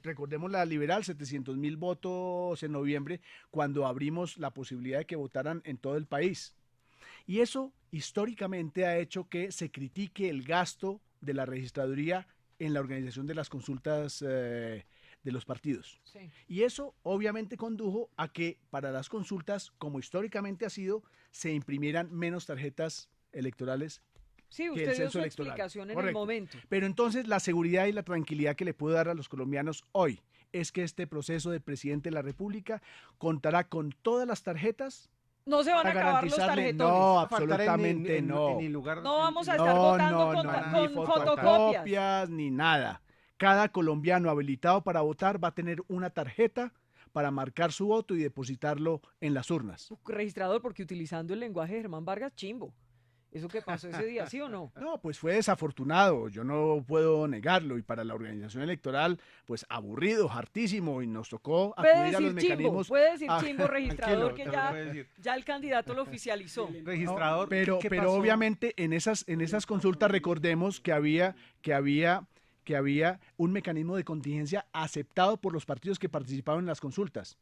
Recordemos la liberal, 700.000 votos en noviembre, cuando abrimos la posibilidad de que votaran en todo el país. Y eso históricamente ha hecho que se critique el gasto de la registraduría en la organización de las consultas de los partidos. Sí. Y eso obviamente condujo a que para las consultas, como históricamente ha sido, se imprimieran menos tarjetas electorales. Sí, que usted el dio censo su electoral. explicación en el Correcto. momento. Pero entonces la seguridad y la tranquilidad que le puedo dar a los colombianos hoy es que este proceso de presidente de la República contará con todas las tarjetas No se van a para acabar los garantizarle, tarjetones. no, Faltar absolutamente en no. el lugar, No vamos a en- estar votando No, con no, con ni fotocopias. fotocopias ni nada. cada colombiano habilitado para votar va a tener una tarjeta para marcar su voto y depositarlo en las urnas. Registrador, porque utilizando el lenguaje de Germán Vargas, chimbo. ¿Eso qué pasó ese día, sí o no? No, pues fue desafortunado, yo no puedo negarlo, y para la organización electoral, pues aburrido, hartísimo, y nos tocó acudir a los mecanismos. Puede decir chimbo, registrador, Tranquilo, que ya el candidato lo oficializó. Registrador, pero ¿qué pero pasó? obviamente en esas consultas recordemos que había un mecanismo de contingencia aceptado por los partidos que participaron en las consultas.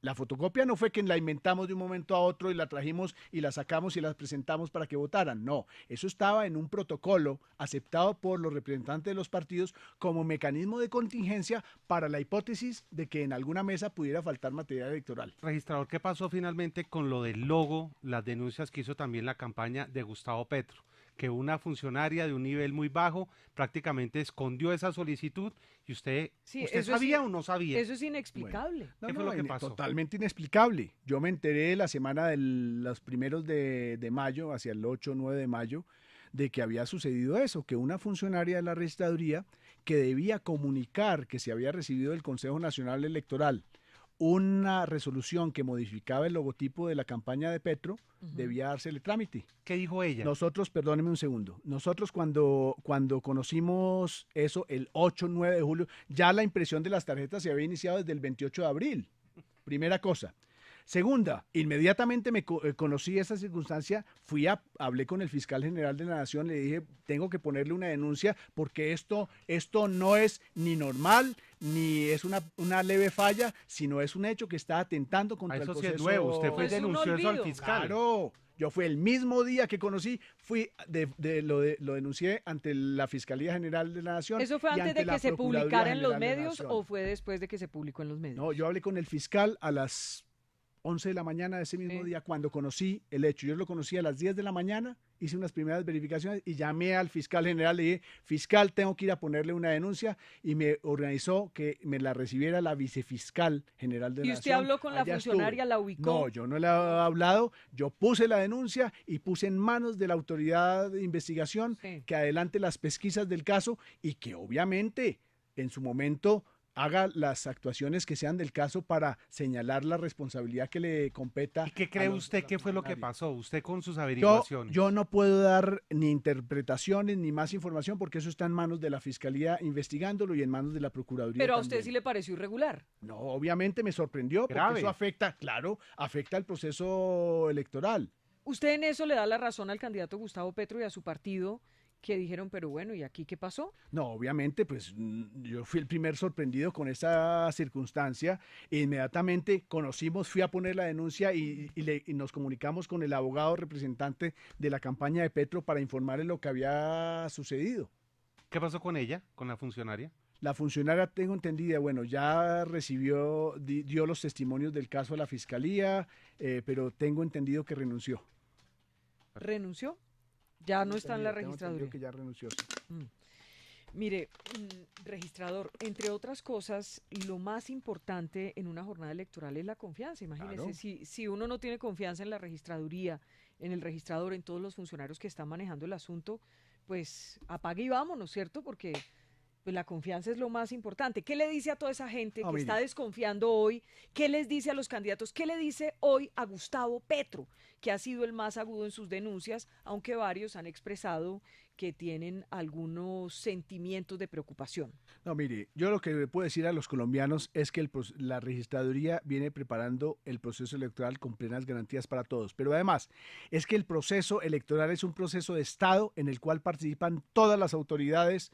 La fotocopia no fue que la inventamos de un momento a otro y la trajimos y la sacamos y la presentamos para que votaran. No, eso estaba en un protocolo aceptado por los representantes de los partidos como mecanismo de contingencia para la hipótesis de que en alguna mesa pudiera faltar material electoral. Registrador, ¿qué pasó finalmente con lo del logo, las denuncias que hizo también la campaña de Gustavo Petro? Que una funcionaria de un nivel muy bajo prácticamente escondió esa solicitud y usted sabía o no sabía. Eso es inexplicable. Bueno, ¿Qué fue lo que pasó? Totalmente inexplicable. Yo me enteré la semana de los primeros de mayo, hacia el 8 o 9 de mayo, de que había sucedido eso, que una funcionaria de la registraduría que debía comunicar que se había recibido del Consejo Nacional Electoral una resolución que modificaba el logotipo de la campaña de Petro, debía dársele trámite. ¿Qué dijo ella? Nosotros, perdóneme un segundo, nosotros cuando conocimos eso el 8, 9 de julio, ya la impresión de las tarjetas se había iniciado desde el 28 de abril. Primera cosa. Segunda, inmediatamente conocí esa circunstancia, hablé con el fiscal general de la Nación, le dije, tengo que ponerle una denuncia porque esto no es ni normal, ni es una leve falla, sino es un hecho que está atentando contra el proceso. Eso sí es nuevo, usted fue y denunció eso al fiscal. Claro, yo fue el mismo día que conocí, lo denuncié ante la Fiscalía General de la Nación. ¿Eso fue antes de que se publicara en los medios o fue después de que se publicó en los medios? No, yo hablé con el fiscal a las 11 de la mañana de ese mismo día cuando conocí el hecho. Yo lo conocí a las 10 de la mañana, hice unas primeras verificaciones y llamé al fiscal general, le dije, fiscal, tengo que ir a ponerle una denuncia, y me organizó que me la recibiera la vicefiscal general de la Nación. ¿Y usted habló con la funcionaria, la ubicó? No, yo no le he hablado, yo puse la denuncia y puse en manos de la autoridad de investigación que adelante las pesquisas del caso y que obviamente en su momento haga las actuaciones que sean del caso para señalar la responsabilidad que le competa. ¿Y qué cree usted que fue lo que pasó? Usted con sus averiguaciones. Yo no puedo dar ni interpretaciones ni más información porque eso está en manos de la Fiscalía investigándolo y en manos de la Procuraduría. Pero a también. usted sí le pareció irregular. No, obviamente me sorprendió porque eso afecta al proceso electoral. ¿Usted en eso le da la razón al candidato Gustavo Petro y a su partido, que dijeron, pero bueno, ¿y aquí qué pasó? No, obviamente, pues yo fui el primer sorprendido con esa circunstancia. Inmediatamente fui a poner la denuncia y nos comunicamos con el abogado representante de la campaña de Petro para informarle lo que había sucedido. ¿Qué pasó con ella, con la funcionaria? La funcionaria, tengo entendida, bueno, ya dio los testimonios del caso a la fiscalía, pero tengo entendido que renunció. ¿Renunció? Ya no está en la registraduría. Que ya renunció. Mire, registrador, entre otras cosas, lo más importante en una jornada electoral es la confianza. Imagínese, claro. Si uno no tiene confianza en la registraduría, en el registrador, en todos los funcionarios que están manejando el asunto, pues apague y vámonos, ¿cierto? Porque pues la confianza es lo más importante. ¿Qué le dice a toda esa gente que está desconfiando hoy? ¿Qué les dice a los candidatos? ¿Qué le dice hoy a Gustavo Petro, que ha sido el más agudo en sus denuncias, aunque varios han expresado que tienen algunos sentimientos de preocupación? No, mire, yo lo que le puedo decir a los colombianos es que la registraduría viene preparando el proceso electoral con plenas garantías para todos. Pero además, es que el proceso electoral es un proceso de Estado en el cual participan todas las autoridades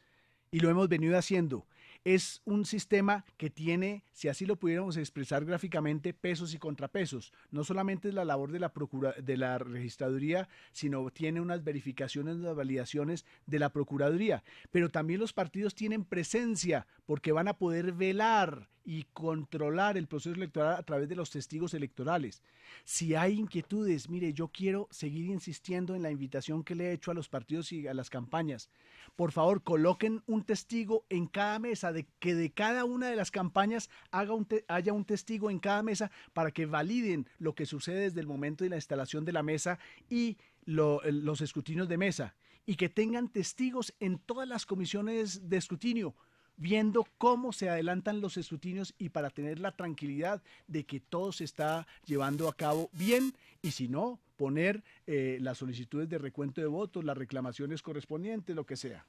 y lo hemos venido haciendo. Es un sistema que tiene, si así lo pudiéramos expresar gráficamente, pesos y contrapesos. No solamente es la labor de la registraduría, sino tiene unas verificaciones, unas validaciones de la procuraduría. Pero también los partidos tienen presencia porque van a poder velar y controlar el proceso electoral a través de los testigos electorales. Si hay inquietudes, mire, yo quiero seguir insistiendo en la invitación que le he hecho a los partidos y a las campañas. Por favor, coloquen un testigo en cada mesa, de que de cada una de las campañas haya un testigo en cada mesa para que validen lo que sucede desde el momento de la instalación de la mesa y los escrutinios de mesa, y que tengan testigos en todas las comisiones de escrutinio. viendo cómo se adelantan los escrutinios y para tener la tranquilidad de que todo se está llevando a cabo bien y si no, poner las solicitudes de recuento de votos, las reclamaciones correspondientes, lo que sea.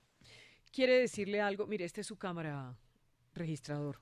¿Quiere decirle algo? Mire, esta es su cámara registrador,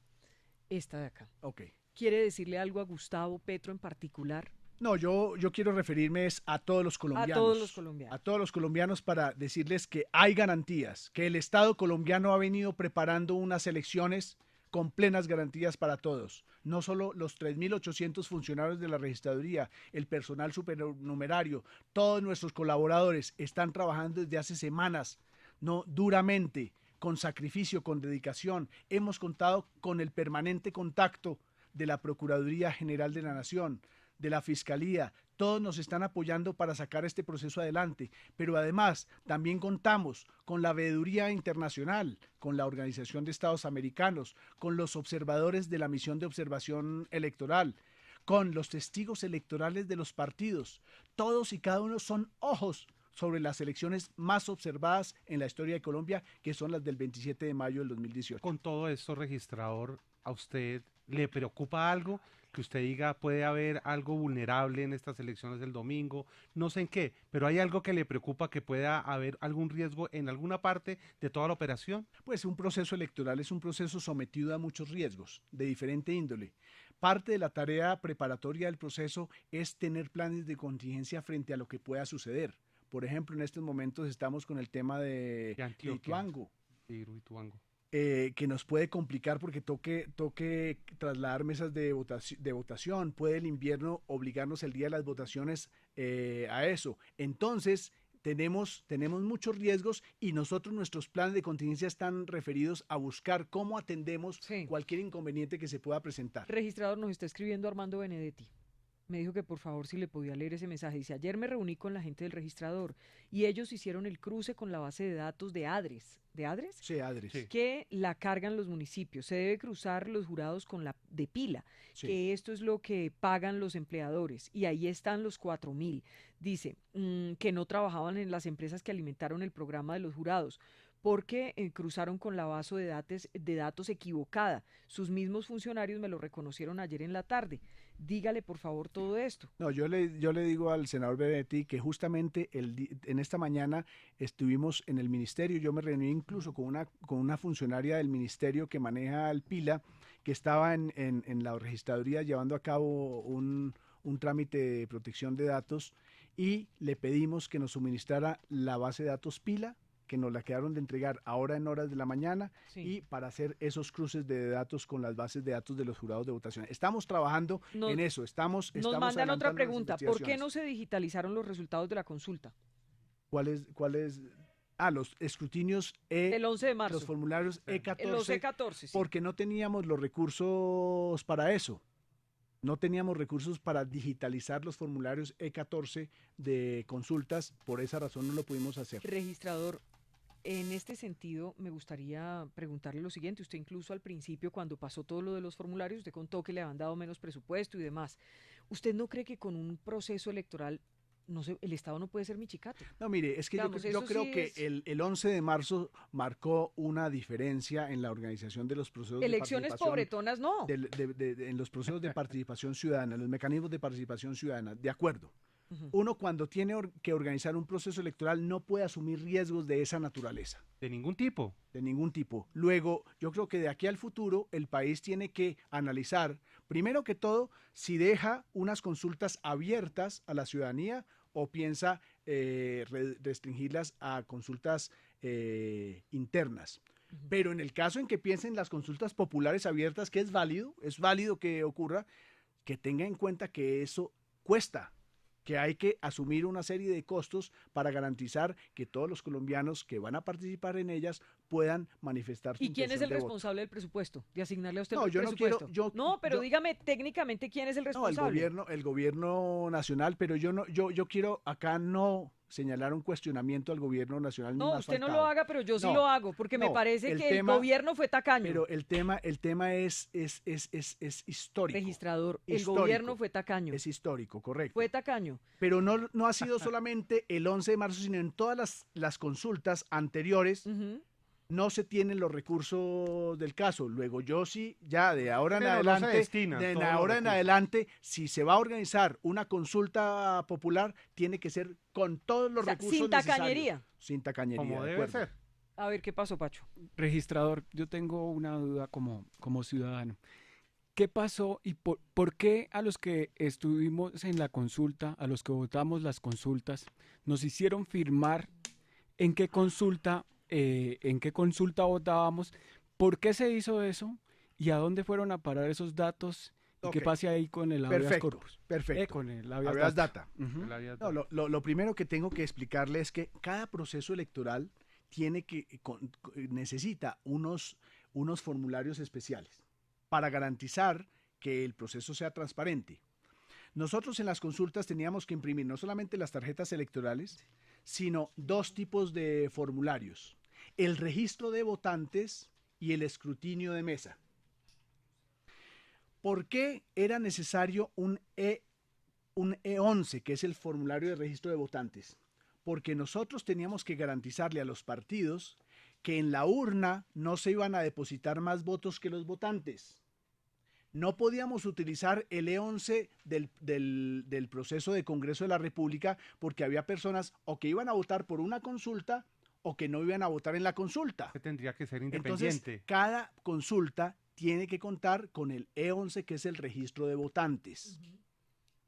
esta de acá. Ok. ¿Quiere decirle algo a Gustavo Petro en particular? No, yo quiero referirme a todos los colombianos. A todos los colombianos. A todos los colombianos para decirles que hay garantías, que el Estado colombiano ha venido preparando unas elecciones con plenas garantías para todos. No solo los 3.800 funcionarios de la registraduría, el personal supernumerario, todos nuestros colaboradores están trabajando desde hace semanas, no duramente, con sacrificio, con dedicación. Hemos contado con el permanente contacto de la Procuraduría General de la Nación, de la Fiscalía, todos nos están apoyando para sacar este proceso adelante, pero además también contamos con la veeduría internacional, con la Organización de Estados Americanos, con los observadores de la misión de observación electoral, con los testigos electorales de los partidos. Todos y cada uno son ojos sobre las elecciones más observadas en la historia de Colombia, que son las del 27 de mayo del 2018. Con todo esto, registrador, ¿a usted le preocupa algo? Que usted diga, puede haber algo vulnerable en estas elecciones del domingo, no sé en qué, pero hay algo que le preocupa, que pueda haber algún riesgo en alguna parte de toda la operación. Pues un proceso electoral es un proceso sometido a muchos riesgos de diferente índole. Parte de la tarea preparatoria del proceso es tener planes de contingencia frente a lo que pueda suceder. Por ejemplo, en estos momentos estamos con el tema de Ituango. Que nos puede complicar porque toque trasladar mesas de votación, puede el invierno obligarnos el día de las votaciones a eso. Entonces, tenemos muchos riesgos y nuestros planes de contingencia están referidos a buscar cómo atendemos cualquier inconveniente que se pueda presentar. Registrador, nos está escribiendo Armando Benedetti. Me dijo que por favor si le podía leer ese mensaje. Dice, ayer me reuní con la gente del registrador y ellos hicieron el cruce con la base de datos de ADRES. ¿De ADRES? Sí, ADRES. Sí. Que la cargan los municipios. Se debe cruzar los jurados con la de pila, que esto es lo que pagan los empleadores. Y ahí están los 4.000. Dice que no trabajaban en las empresas que alimentaron el programa de los jurados, porque cruzaron con la base de datos equivocada. Sus mismos funcionarios me lo reconocieron ayer en la tarde. Dígale, por favor, todo esto. No, yo le digo al senador Benedetti que justamente en esta mañana estuvimos en el ministerio. Yo me reuní incluso con una funcionaria del ministerio que maneja el PILA, que estaba en la registraduría llevando a cabo un trámite de protección de datos y le pedimos que nos suministrara la base de datos PILA, que nos la quedaron de entregar ahora en horas de la mañana y para hacer esos cruces de datos con las bases de datos de los jurados de votación. Estamos trabajando en eso. Nos mandan otra pregunta. ¿Por qué no se digitalizaron los resultados de la consulta? ¿Cuál es? Los escrutinios el 11 de marzo. Los formularios E14. Los E14, sí. Porque no teníamos los recursos para eso. No teníamos recursos para digitalizar los formularios E14 de consultas. Por esa razón no lo pudimos hacer. Registrador, en este sentido, me gustaría preguntarle lo siguiente. Usted incluso al principio, cuando pasó todo lo de los formularios, usted contó que le habían dado menos presupuesto y demás. ¿Usted no cree que con un proceso electoral, no sé, el Estado no puede ser michicato? No, mire, es que yo creo que el 11 de marzo marcó una diferencia en la organización de los procesos elecciones de participación. Elecciones pobretonas, no. En los procesos de participación ciudadana, los mecanismos de participación ciudadana, de acuerdo. Uno cuando tiene que organizar un proceso electoral no puede asumir riesgos de esa naturaleza. De ningún tipo. De ningún tipo. Luego, yo creo que de aquí al futuro el país tiene que analizar, primero que todo, si deja unas consultas abiertas a la ciudadanía o piensa restringirlas a consultas internas. Pero en el caso en que piensen las consultas populares abiertas, que es válido que ocurra, que tenga en cuenta que eso cuesta, que hay que asumir una serie de costos para garantizar que todos los colombianos que van a participar en ellas puedan manifestar su intención de voto. ¿Y quién es el responsable del presupuesto? De asignarle a usted el presupuesto. Pero dígame técnicamente quién es el responsable. No, el gobierno nacional, pero yo quiero acá no señalar un cuestionamiento al gobierno nacional. No, usted no lo haga, pero yo sí lo hago, porque me parece que el gobierno fue tacaño. Pero el tema es histórico. Registrador, el gobierno fue tacaño. Es histórico, correcto. Fue tacaño. Pero no ha sido solamente el 11 de marzo, sino en todas las consultas anteriores. no se tienen los recursos del caso. Luego yo sí, ya de ahora en Pero no se adelante, destinan de todos los ahora en recursos. adelante, si se va a organizar una consulta popular, tiene que ser con todos los O sea, recursos sin necesarios. tacañería. Sin tacañería, Como de debe acuerdo. ser. A ver, ¿qué pasó, Pacho? Registrador, yo tengo una duda como ciudadano. ¿Qué pasó y por qué a los que estuvimos en la consulta, a los que votamos las consultas, nos hicieron firmar en qué consulta votábamos? ¿Por qué se hizo eso? ¿Y a dónde fueron a parar esos datos? ¿Y qué Ok. pasa ahí con el habeas Perfecto, corpus? perfecto. Con el habeas Habeas data. data. Ujú. La vida- No, lo primero que tengo que explicarle es que cada proceso electoral necesita unos formularios especiales para garantizar que el proceso sea transparente. Nosotros en las consultas teníamos que imprimir no solamente las tarjetas electorales, sino dos tipos de formularios: el registro de votantes y el escrutinio de mesa. ¿Por qué era necesario un E11, que es el formulario de registro de votantes? Porque nosotros teníamos que garantizarle a los partidos que en la urna no se iban a depositar más votos que los votantes. No podíamos utilizar el E11 del proceso de Congreso de la República, porque había personas o que iban a votar por una consulta o que no iban a votar en la consulta. que tendría que ser Entonces, independiente. cada consulta tiene que contar con el E11, que es el registro de votantes,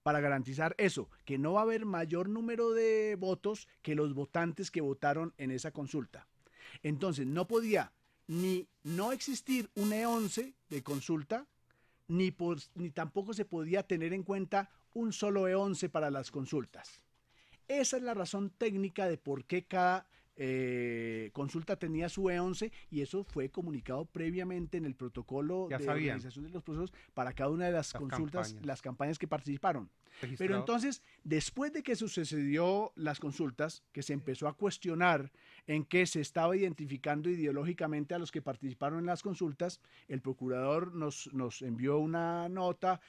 para garantizar eso, que no va a haber mayor número de votos que los votantes que votaron en esa consulta. Entonces, no podía ni no existir un E11 de consulta, ni tampoco se podía tener en cuenta un solo E11 para las consultas. Esa es la razón técnica de por qué cada consulta tenía su E11, y eso fue comunicado previamente en el protocolo Ya de sabían. organización de los procesos para cada una de las consultas, campañas. las campañas que participaron. Pero Registrado. entonces, después de que sucedió las consultas, que se empezó a cuestionar en qué se estaba identificando ideológicamente a los que participaron en las consultas, el procurador nos envió una nota,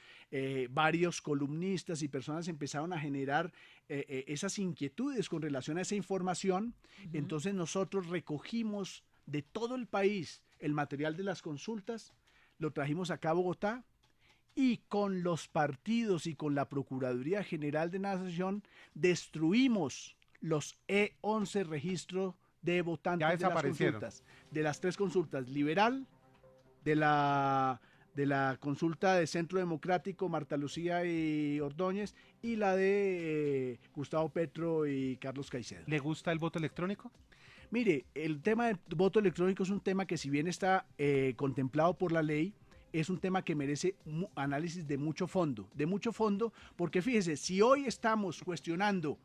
varios columnistas y personas empezaron a generar esas inquietudes con relación a esa información. Entonces nosotros recogimos de todo el país el material de las consultas, lo trajimos acá a Bogotá, y con los partidos y con la Procuraduría General de Nación destruimos los E11 registros de votantes Ya de las desaparecieron. consultas, de las tres consultas: liberal, de la consulta de Centro Democrático, Marta Lucía y Ordóñez, y la de Gustavo Petro y Carlos Caicedo. ¿Le gusta el voto electrónico? Mire, el tema del voto electrónico es un tema que, si bien está contemplado por la ley, es un tema que merece análisis de mucho fondo, porque fíjese, si hoy estamos cuestionando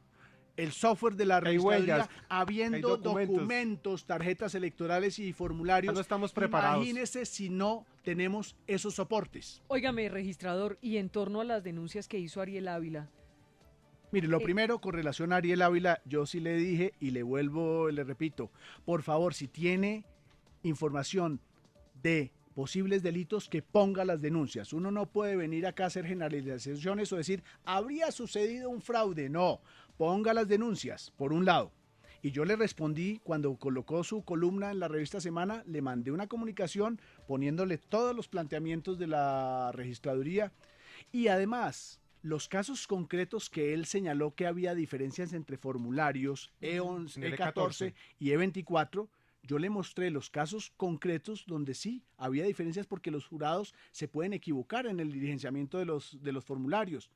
el software de la Hay registraduría, huellas, habiendo hay documentos, tarjetas electorales y formularios, Ya no estamos preparados. imagínese si no tenemos esos soportes. Óigame, registrador, y en torno a las denuncias que hizo Ariel Ávila, Mire, lo primero, con relación a Ariel Ávila, yo sí le dije y le repito, por favor, si tiene información de posibles delitos, que ponga las denuncias. Uno no puede venir acá a hacer generalizaciones o decir, habría sucedido un fraude. No, ponga las denuncias, por un lado. Y yo le respondí cuando colocó su columna en la revista Semana, le mandé una comunicación poniéndole todos los planteamientos de la registraduría, y además los casos concretos que él señaló que había diferencias entre formularios E11, En el E14 y E24. Yo le mostré los casos concretos donde sí había diferencias, porque los jurados se pueden equivocar en el diligenciamiento de los formularios.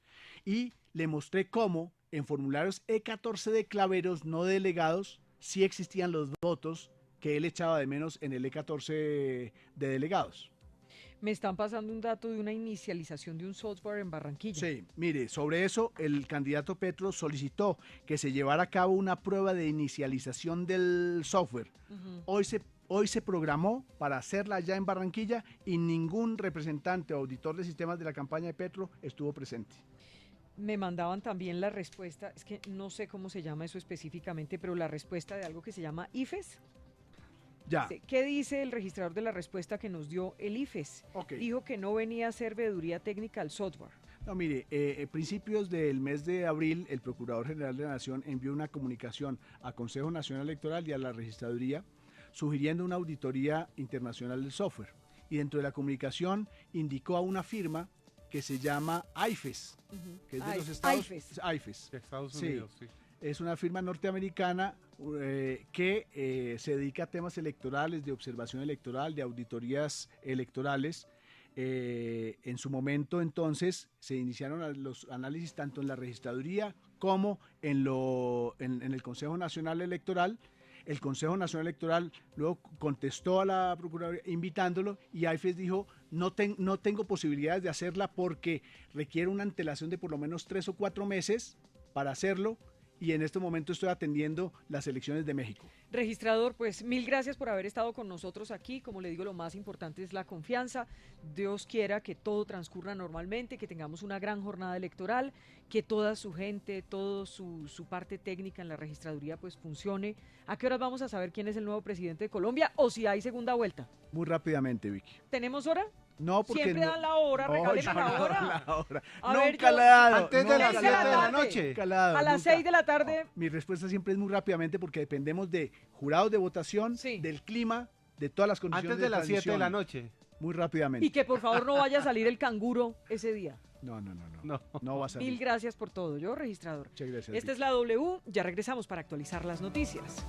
Y le mostré cómo en formularios E14 de claveros no delegados sí existían los votos que él echaba de menos en el E14 de delegados. me están pasando un dato de una inicialización de un software en Barranquilla. Sí, mire, sobre eso el candidato Petro solicitó que se llevara a cabo una prueba de inicialización del software. Ujú. Hoy se programó para hacerla ya en Barranquilla, y ningún representante o auditor de sistemas de la campaña de Petro estuvo presente. Me mandaban también la respuesta, es que no sé cómo se llama eso específicamente, pero la respuesta de algo que se llama IFES. Ya, ¿Qué dice el registrador de la respuesta que nos dio el IFES? ok. Dijo que no venía a ser veeduría técnica al software. No, mire, a principios del mes de abril, el Procurador General de la Nación envió una comunicación al Consejo Nacional Electoral y a la Registraduría sugiriendo una auditoría internacional del software. Y dentro de la comunicación indicó a una firma que se llama IFES, que es de los Estados Unidos. IFES. De Estados Sí. Unidos, sí. Es una firma norteamericana que se dedica a temas electorales, de observación electoral, de auditorías electorales. En su momento, entonces, se iniciaron los análisis tanto en la registraduría como en el Consejo Nacional Electoral. El Consejo Nacional Electoral luego contestó a la Procuraduría invitándolo y IFES dijo, no tengo posibilidades de hacerla porque requiere una antelación de por lo menos 3 o 4 meses para hacerlo, y en este momento estoy atendiendo las elecciones de México. Registrador, pues 1000 gracias por haber estado con nosotros aquí. Como le digo, lo más importante es la confianza. Dios quiera que todo transcurra normalmente, que tengamos una gran jornada electoral, que toda su gente, toda su parte técnica en la registraduría pues funcione. ¿A qué horas vamos a saber quién es el nuevo presidente de Colombia o si hay segunda vuelta? Muy rápidamente, Vicky. ¿Tenemos hora? No, porque Siempre dan la hora, regáleme la hora. A ver, nunca yo- la he dado. Antes de nunca las la he 7 de la dado. noche. Nunca la he dado, A las nunca. 6 de la tarde. Mi respuesta siempre es muy rápidamente porque dependemos de jurados de votación, Sí. del clima, de todas las condiciones Antes de las 7 de la transmisión. noche. Muy rápidamente. Y que por favor no vaya a salir el canguro ese día. No No. va a salir. 1000 gracias por todo. Yo, registrador. Muchas gracias. Esta Vicky. es la W. Ya regresamos para actualizar las noticias.